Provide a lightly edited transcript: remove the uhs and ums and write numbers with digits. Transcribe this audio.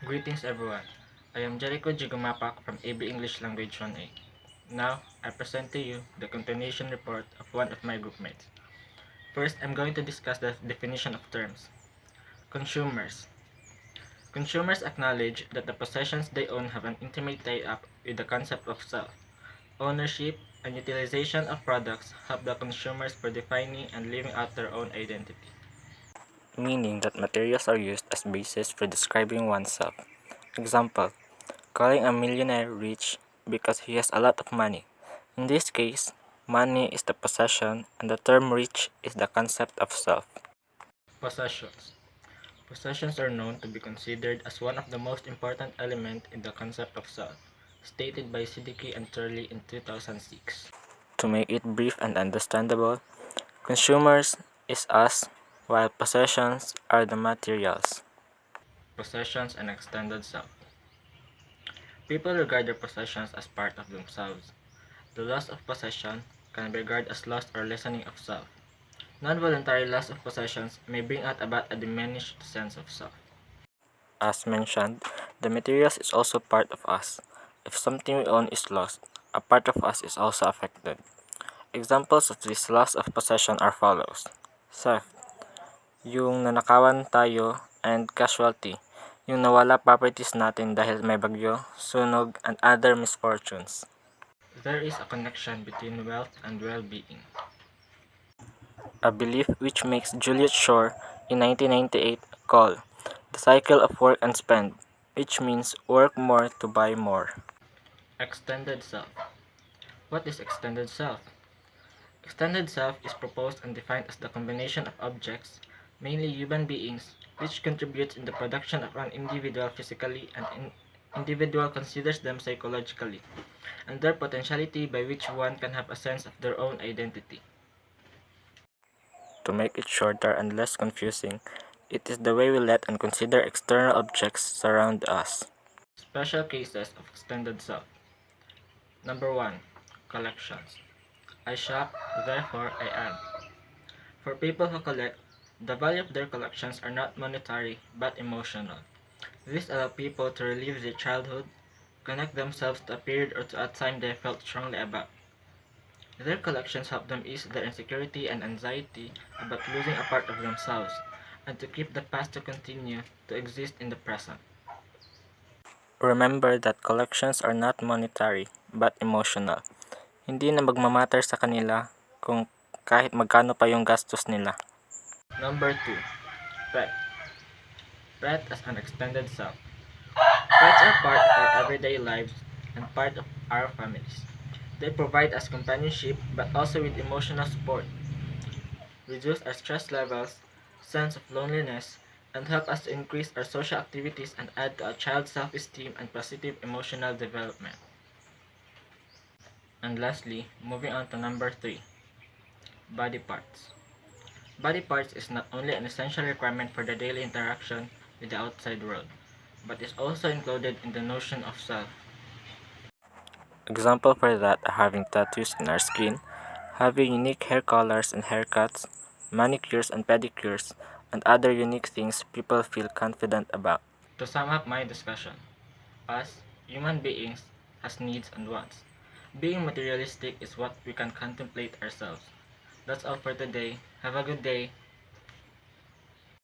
Greetings everyone. I am Jerico Gumapac from AB English Language 1A. Now, I present to you the continuation report of one of my groupmates. First, I'm going to discuss the definition of terms. Consumers. Consumers acknowledge that the possessions they own have an intimate tie-up with the concept of self. Ownership and utilization of products help the consumers for defining and living out their own identity. Meaning that materials are used as basis for describing oneself. Example, calling a millionaire rich because he has a lot of money. In this case, money is the possession and the term rich is the concept of self. Possessions. Possessions are known to be considered as one of the most important elements in the concept of self, stated by Siddiqui and Turley in 2006. To make it brief and understandable, consumers is us, while possessions are the materials. Possessions and extended self. People regard their possessions as part of themselves. The loss of possession can be regarded as loss or lessening of self. Non-voluntary loss of possessions may bring about a diminished sense of self. As mentioned, the materials is also part of us. If something we own is lost, a part of us is also affected. Examples of this loss of possession are follows. Theft, yung nanakawan tayo, and casualty, yung nawala properties natin dahil may bagyo, sunog, and other misfortunes. There is a connection between wealth and well-being. A belief which makes Juliet Shore in 1998 call the cycle of work and spend, which means work more to buy more. Extended self. What is extended self? Extended self is proposed and defined as the combination of objects, mainly human beings, which contributes in the production of an individual physically and an individual considers them psychologically, and their potentiality by which one can have a sense of their own identity. To make it shorter and less confusing, it is the way we let and consider external objects surround us. Special cases of extended self. Number 1. Collections. I shop, therefore I am. For people who collect, the value of their collections are not monetary but emotional. This allows people to relive their childhood, connect themselves to a period or to a time they felt strongly about. Their collections help them ease their insecurity and anxiety about losing a part of themselves, and to keep the past to continue to exist in the present. Remember that collections are not monetary but emotional. Hindi na magmamatter sa kanila kung kahit magkano pa yung gastos nila. Number 2. Pet. Pet as an extended self. Pets are part of our everyday lives and part of our families. They provide us companionship but also with emotional support, reduce our stress levels, sense of loneliness, and help us to increase our social activities and add to our child's self-esteem and positive emotional development. And lastly, moving on to number 3, body parts. Body parts is not only an essential requirement for the daily interaction with the outside world, but is also included in the notion of self. Example for that are having tattoos in our skin, having unique hair colors and haircuts, manicures and pedicures, and other unique things people feel confident about. To sum up my discussion, us, human beings, has needs and wants. Being materialistic is what we can contemplate ourselves. That's all for today. Have a good day.